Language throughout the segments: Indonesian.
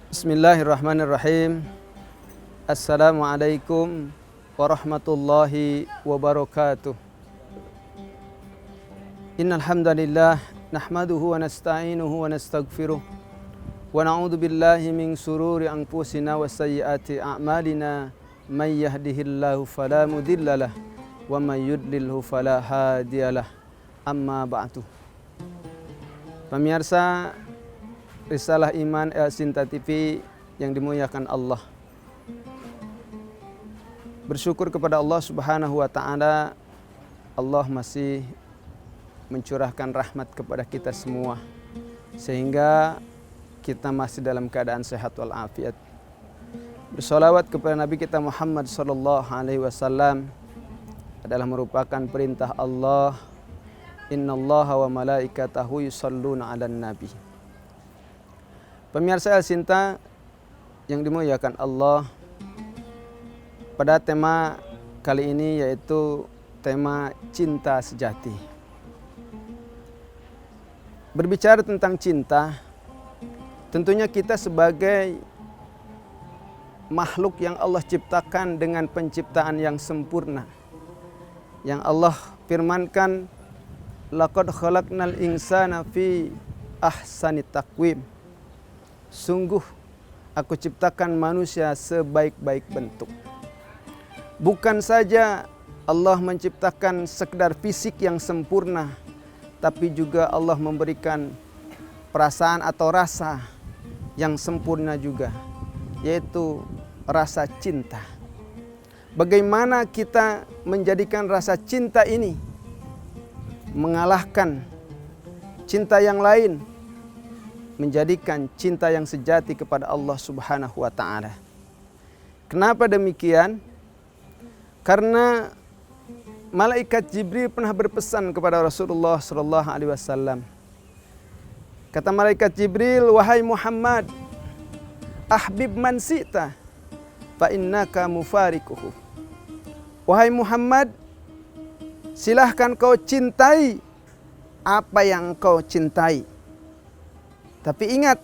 Bismillahirrahmanirrahim. Assalamualaikum warahmatullahi wabarakatuh. Innal hamdalillah nahmaduhu wa nasta'inuhu wa nastaghfiruh wa na'udzu billahi min shururi anfusina wa sayyiati a'malina may yahdihillahu fala mudhillalah wa may yudlilhu fala hadiyalah. Amma ba'du. Pemirsa Risalah Iman Sinta TV yang dimuliakan Allah. Bersyukur kepada Allah Subhanahu wa taala, Allah masih mencurahkan rahmat kepada kita semua sehingga kita masih dalam keadaan sehat walafiat. Bersolawat kepada Nabi kita Muhammad sallallahu alaihi wasallam adalah merupakan perintah Allah. Innallaha wa malaikatahu yusholluna 'alan nabi. Pemirsa Sinta yang dimuliakan Allah, pada tema kali ini yaitu tema cinta sejati. Berbicara tentang cinta, tentunya kita sebagai makhluk yang Allah ciptakan dengan penciptaan yang sempurna, yang Allah firmankan, laqad khalaqnal insana fi ahsani taqwim. Sungguh aku ciptakan manusia sebaik-baik bentuk. Bukan saja Allah menciptakan sekedar fisik yang sempurna, tapi juga Allah memberikan perasaan atau rasa yang sempurna juga, yaitu rasa cinta. Bagaimana kita menjadikan rasa cinta ini mengalahkan cinta yang lain, menjadikan cinta yang sejati kepada Allah Subhanahu wa taala. Kenapa demikian? Karena malaikat Jibril pernah berpesan kepada Rasulullah sallallahu alaihi wasallam. Kata malaikat Jibril, "Wahai Muhammad, ahbib man syi'ta fa innaka mufariquhu." Wahai Muhammad, silahkan kau cintai apa yang kau cintai. Tapi ingat,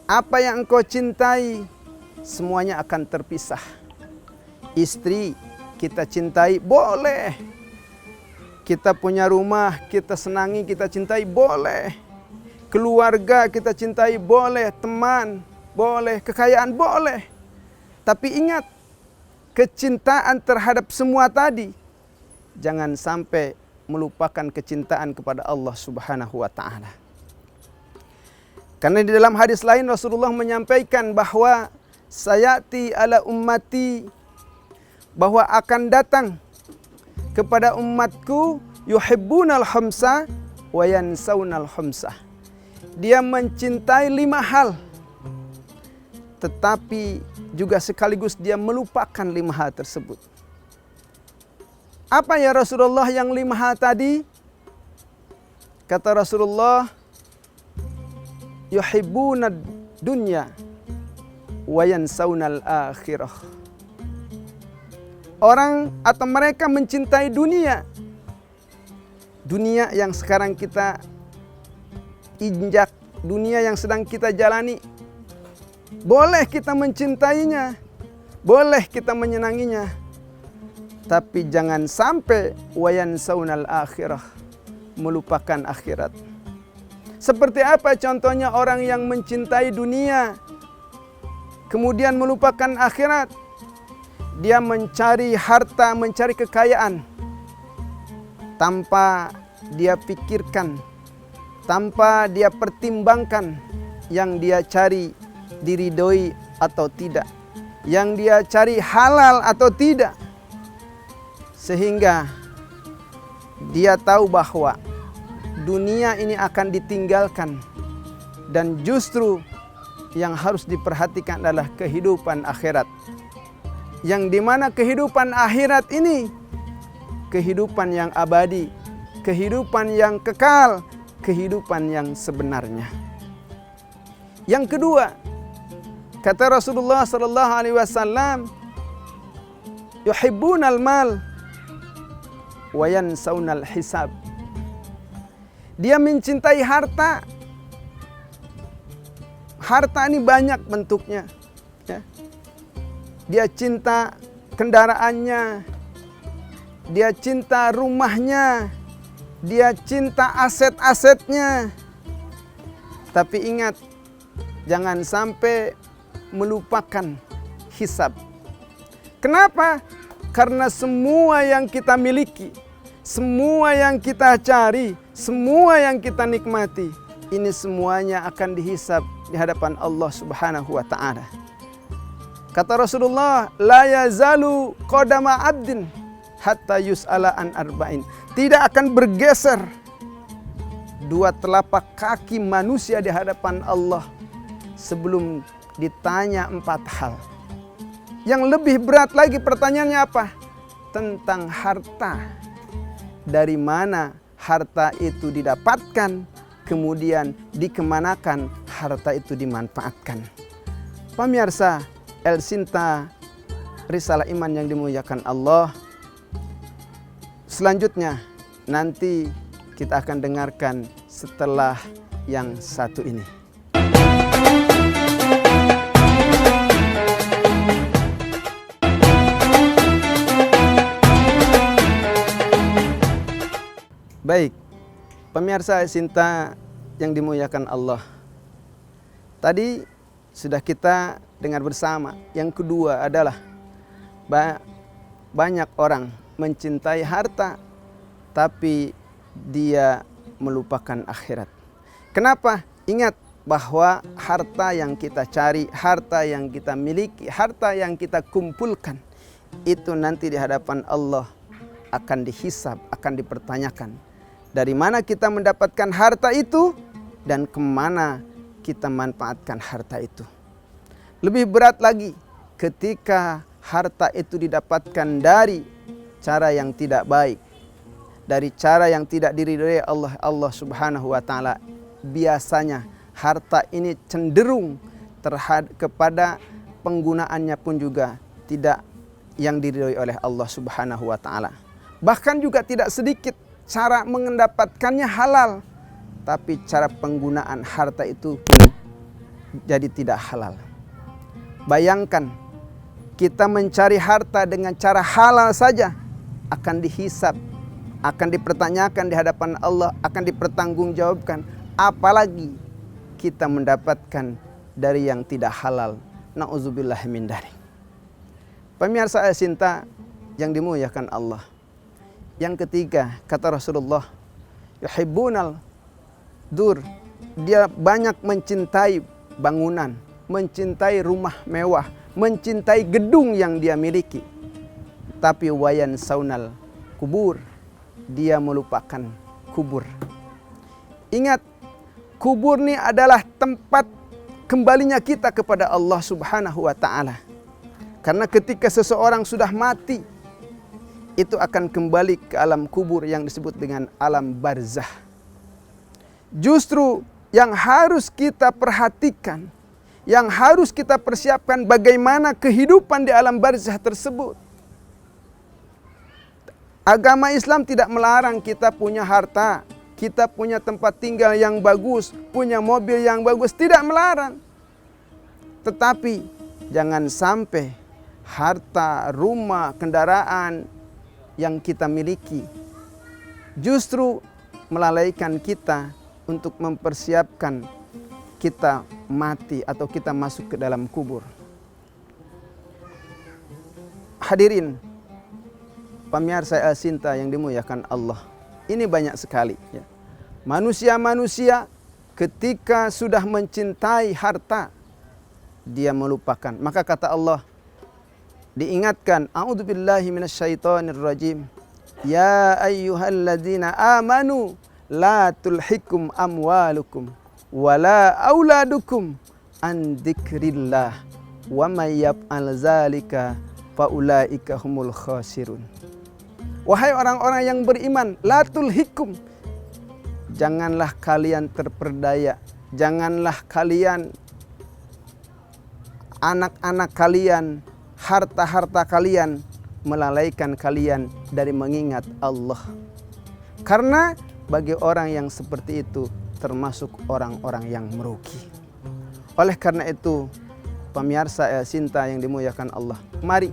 apa yang engkau cintai semuanya akan terpisah. Istri kita cintai, boleh. Kita punya rumah, kita senangi, kita cintai, boleh. Keluarga kita cintai, boleh. Teman, boleh. Kekayaan, boleh. Tapi ingat, kecintaan terhadap semua tadi jangan sampai melupakan kecintaan kepada Allah Subhanahu wa taala. Karena di dalam hadis lain Rasulullah menyampaikan bahwa sayati ala ummati, bahwa akan datang kepada umatku yuhibbunal khamsa wa yansaunal khamsa. Dia mencintai 5 hal, tetapi juga sekaligus dia melupakan 5 hal tersebut. Apa ya Rasulullah yang 5 hal tadi? Kata Rasulullah, yuhibbunad dunya wa yansaunal akhirah. Orang atau mereka mencintai dunia. Dunia yang sekarang kita injak, dunia yang sedang kita jalani. Boleh kita mencintainya, boleh kita menyenanginya. Tapi jangan sampai wa yansaunal akhirah, melupakan akhirat. Seperti apa contohnya orang yang mencintai dunia kemudian melupakan akhirat? Dia mencari harta, mencari kekayaan tanpa dia pikirkan, tanpa dia pertimbangkan yang dia cari diridhoi atau tidak, yang dia cari halal atau tidak. Sehingga dia tahu bahwa dunia ini akan ditinggalkan dan justru yang harus diperhatikan adalah kehidupan akhirat. Yang dimana kehidupan akhirat ini kehidupan yang abadi, kehidupan yang kekal, kehidupan yang sebenarnya. Yang kedua, kata Rasulullah sallallahu alaihi wasallam, yuhibbunal mal wa yansaunal hisab. Dia mencintai harta. harta ini banyak bentuknya. Ya. Dia cinta kendaraannya, dia cinta rumahnya, dia cinta aset-asetnya. Tapi ingat, jangan sampai melupakan hisab. Kenapa? Karena semua yang kita miliki, semua yang kita cari, semua yang kita nikmati, ini semuanya akan dihisab di hadapan Allah Subhanahu wa ta'ala. Kata Rasulullah, la yazalu qadama abdin hatta yus'ala an arba'in. Tidak akan bergeser dua telapak kaki manusia di hadapan Allah sebelum ditanya 4 hal. Yang lebih berat lagi pertanyaannya apa? Tentang harta. Dari mana harta itu didapatkan, kemudian dikemanakan harta itu dimanfaatkan. Pemirsa El Sinta Risalah Iman yang dimuliakan Allah, selanjutnya nanti kita akan dengarkan setelah yang satu ini. Baik, pemirsa Sinta yang dimuliakan Allah. Tadi sudah kita dengar bersama. Yang kedua adalah banyak orang mencintai harta, tapi dia melupakan akhirat. Kenapa? Ingat bahwa harta yang kita cari, harta yang kita miliki, harta yang kita kumpulkan, itu nanti di hadapan Allah akan dihisab, akan dipertanyakan. Dari mana kita mendapatkan harta itu dan kemana kita manfaatkan harta itu. Lebih berat lagi ketika harta itu didapatkan dari cara yang tidak baik, dari cara yang tidak diridhoi Allah Subhanahu wa ta'ala. Biasanya harta ini cenderung kepada penggunaannya pun juga tidak yang diridhoi oleh Allah Subhanahu wa ta'ala. Bahkan juga tidak sedikit cara mendapatkannya halal, tapi cara penggunaan harta itu jadi tidak halal. Bayangkan, kita mencari harta dengan cara halal saja akan dihisab, akan dipertanyakan di hadapan Allah, akan dipertanggungjawabkan. Apalagi kita mendapatkan dari yang tidak halal. Na'udzubillah min dzalik. Pemirsa Sinta yang dimuliakan Allah. Yang ketiga, kata Rasulullah, yuhibbunal dur. Dia banyak mencintai bangunan, mencintai rumah mewah, mencintai gedung yang dia miliki. Tapi wayan saunal kubur, dia melupakan kubur. Ingat, kubur ini adalah tempat kembalinya kita kepada Allah Subhanahu wa ta'ala. Karena ketika seseorang sudah mati, itu akan kembali ke alam kubur yang disebut dengan alam barzah. Justru yang harus kita perhatikan, yang harus kita persiapkan bagaimana kehidupan di alam barzah tersebut. Agama Islam tidak melarang kita punya harta, kita punya tempat tinggal yang bagus, punya mobil yang bagus, tidak melarang. Tetapi jangan sampai harta, rumah, kendaraan yang kita miliki justru melalaikan kita untuk mempersiapkan kita mati atau kita masuk ke dalam kubur. Hadirin pemirsa Sinta yang dimuliakan Allah, ini banyak sekali ya. Manusia-manusia ketika sudah mencintai harta, dia melupakan. Maka kata Allah, diingatkan, a'udzubillahi minasyaitonir rajim. Ya ayyuhalladzina amanu la tulhikum amwalukum wala auladukum an dzikrillah wa may yaf'al zalika faulaika humul khasirun. Wahai orang-orang yang beriman, la tulhikum, janganlah kalian terperdaya, janganlah kalian, anak-anak kalian, harta-harta kalian melalaikan kalian dari mengingat Allah. Karena bagi orang yang seperti itu termasuk orang-orang yang merugi. Oleh karena itu, pemirsa Sinta yang dimuliakan Allah, mari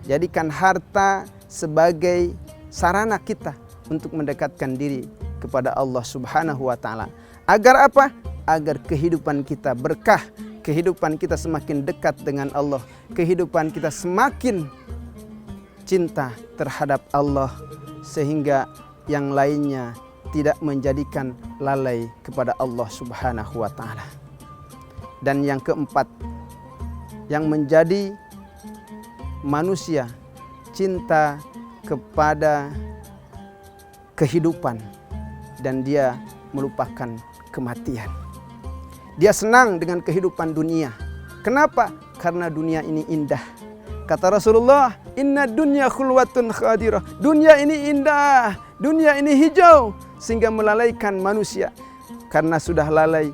jadikan harta sebagai sarana kita untuk mendekatkan diri kepada Allah Subhanahu wa taala. Agar apa? Agar kehidupan kita berkah, kehidupan kita semakin dekat dengan Allah, kehidupan kita semakin cinta terhadap Allah, sehingga yang lainnya tidak menjadikan lalai kepada Allah Subhanahu wa taala. Dan yang keempat, yang menjadi manusia cinta kepada kehidupan dan dia melupakan kematian. Dia senang dengan kehidupan dunia. Kenapa? Karena dunia ini indah. Kata Rasulullah, inna dunya khulwatun khadirah. Dunia ini indah, dunia ini hijau, sehingga melalaikan manusia. Karena sudah lalai,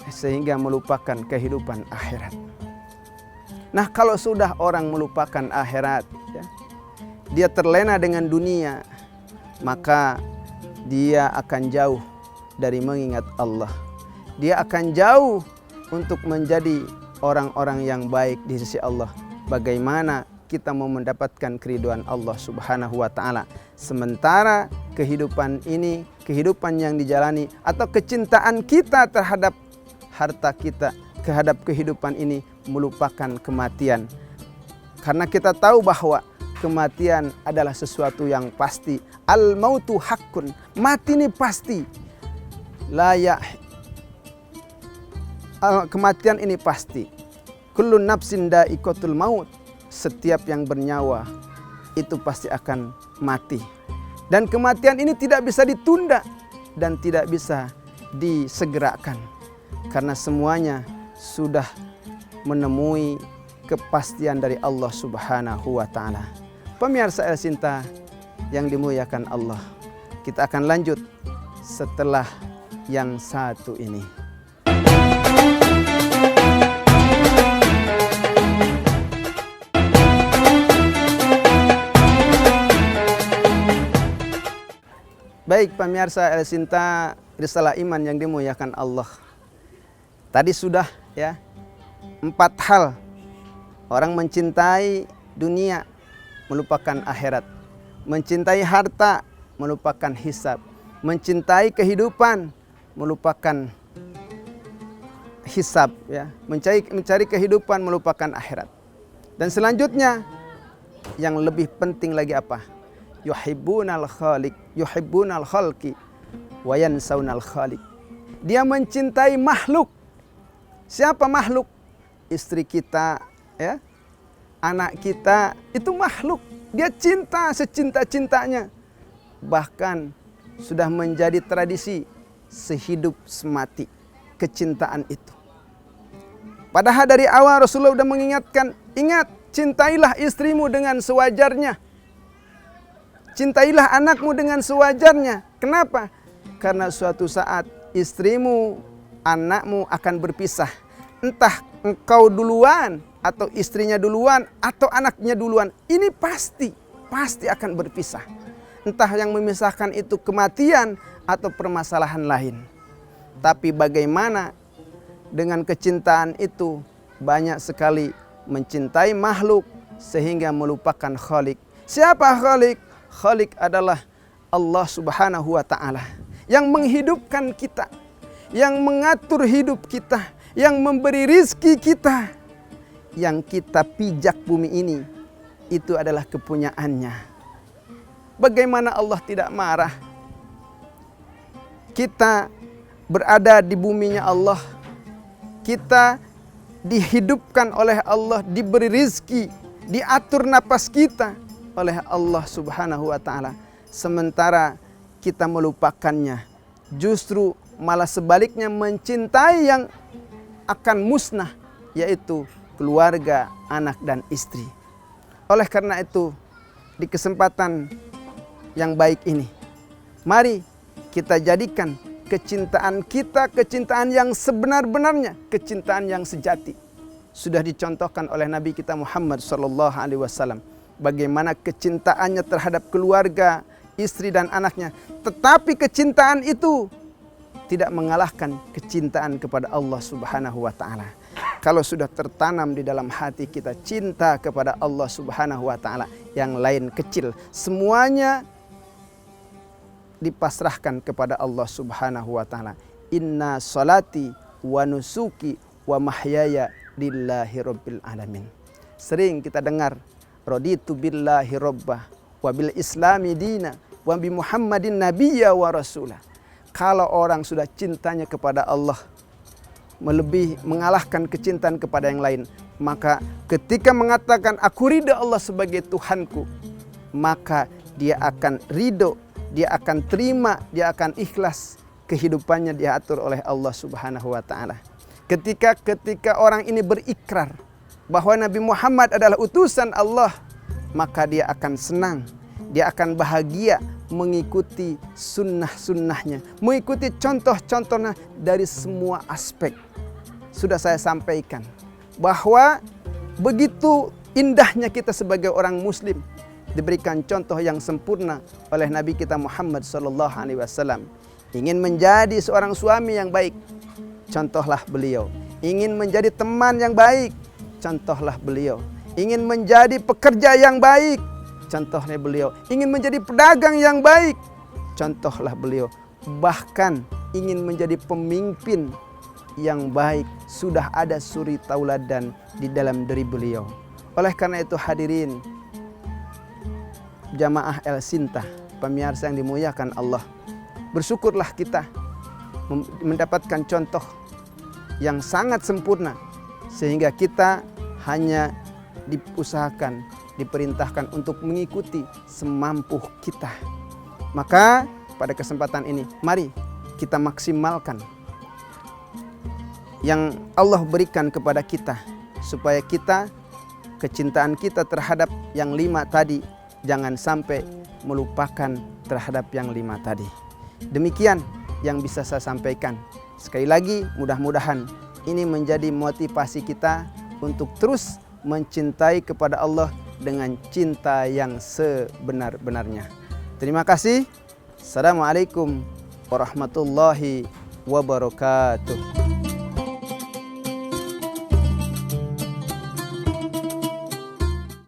sehingga melupakan kehidupan akhirat. Nah, kalau sudah orang melupakan akhirat, ya, dia terlena dengan dunia, maka dia akan jauh dari mengingat Allah. Dia akan jauh untuk menjadi orang-orang yang baik di sisi Allah. Bagaimana kita mau mendapatkan keriduan Allah Subhanahu wa taala sementara kehidupan ini, kehidupan yang dijalani atau kecintaan kita terhadap harta kita, terhadap kehidupan ini melupakan kematian. Karena kita tahu bahwa kematian adalah sesuatu yang pasti. Al-mautu haqqun. Mati ini pasti. Kematian ini pasti. Kullu nafsin da'iqatul maut. Setiap yang bernyawa itu pasti akan mati. Dan kematian ini tidak bisa ditunda dan tidak bisa disegerakan. Karena semuanya sudah menemui kepastian dari Allah Subhanahu wa taala. Pemirsa Sinta yang dimuliakan Allah, kita akan lanjut setelah yang satu ini. Baik pemirsa Sinta Risalah Iman yang dimuliakan Allah. Tadi sudah ya 4 hal. Orang mencintai dunia, melupakan akhirat. Mencintai harta, melupakan hisab. Mencintai kehidupan, melupakan hisab, ya. Mencari kehidupan, melupakan akhirat. Dan selanjutnya yang lebih penting lagi apa? Yuhibbunal khaliq, yuhibbunal khalqi wa yansaunal khaliq. Dia mencintai makhluk. Siapa makhluk? Istri kita, ya. Anak kita itu makhluk. Dia cinta secinta-cintanya. Bahkan sudah menjadi tradisi sehidup semati kecintaan itu. Padahal dari awal Rasulullah sudah mengingatkan, ingat, cintailah istrimu dengan sewajarnya. Cintailah anakmu dengan sewajarnya. Kenapa? Karena suatu saat istrimu, anakmu akan berpisah. Entah engkau duluan atau istrinya duluan atau anaknya duluan. Ini pasti akan berpisah. Entah yang memisahkan itu kematian atau permasalahan lain. Tapi bagaimana dengan kecintaan itu banyak sekali mencintai makhluk sehingga melupakan Khalik. Siapa Khalik? Khalik adalah Allah Subhanahu wa taala yang menghidupkan kita, yang mengatur hidup kita, yang memberi rizki kita, yang kita pijak bumi ini, itu adalah kepunyaannya. Bagaimana Allah tidak marah? Kita berada di buminya Allah, kita dihidupkan oleh Allah, diberi rizki, diatur napas kita oleh Allah Subhanahu wa taala. Sementara kita melupakannya, justru malah sebaliknya mencintai yang akan musnah, yaitu keluarga, anak dan istri. Oleh karena itu, di kesempatan yang baik ini, mari kita jadikan kecintaan kita kecintaan yang sebenar-benarnya, kecintaan yang sejati. Sudah dicontohkan oleh Nabi kita Muhammad SAW. Bagaimana kecintaannya terhadap keluarga, istri dan anaknya. Tetapi kecintaan itu tidak mengalahkan kecintaan kepada Allah Subhanahu wa taala. Kalau sudah tertanam di dalam hati kita cinta kepada Allah Subhanahu wa taala, yang lain kecil, semuanya dipasrahkan kepada Allah Subhanahu wa taala. Inna salati wa nusuki wa mahyaya lillahi rabbil alamin. Sering kita dengar raditu billahi rabbah wa bil islami dina wa bi Muhammadin nabiyya wa rasulah. Kalau orang sudah cintanya kepada Allah melebihi mengalahkan kecintaan kepada yang lain, maka ketika mengatakan aku ridho Allah sebagai Tuhanku, maka dia akan ridho, dia akan terima, dia akan ikhlas, kehidupannya diatur oleh Allah Subhanahu wa taala. Ketika orang ini berikrar bahwa Nabi Muhammad adalah utusan Allah, maka dia akan senang, dia akan bahagia mengikuti sunnah-sunnahnya, mengikuti contoh-contohnya dari semua aspek. Sudah saya sampaikan bahwa begitu indahnya kita sebagai orang muslim diberikan contoh yang sempurna oleh Nabi kita Muhammad SAW. Ingin menjadi seorang suami yang baik, contohlah beliau. Ingin menjadi teman yang baik, contohlah beliau. Ingin menjadi pekerja yang baik, contohnya beliau. Ingin menjadi pedagang yang baik, contohlah beliau. Bahkan ingin menjadi pemimpin yang baik, sudah ada suri tauladan di dalam diri beliau. Oleh karena itu hadirin jamaah El Sinta, pemirsa yang dimuliakan Allah, bersyukurlah kita mendapatkan contoh yang sangat sempurna, sehingga kita hanya diusahakan, diperintahkan untuk mengikuti semampu kita. Maka pada kesempatan ini mari kita maksimalkan yang Allah berikan kepada kita, supaya kita, kecintaan kita terhadap yang 5 tadi jangan sampai melupakan terhadap yang 5 tadi. Demikian yang bisa saya sampaikan. Sekali lagi mudah-mudahan ini menjadi motivasi kita untuk terus mencintai kepada Allah dengan cinta yang sebenar-benarnya. Terima kasih. Assalamualaikum warahmatullahi wabarakatuh.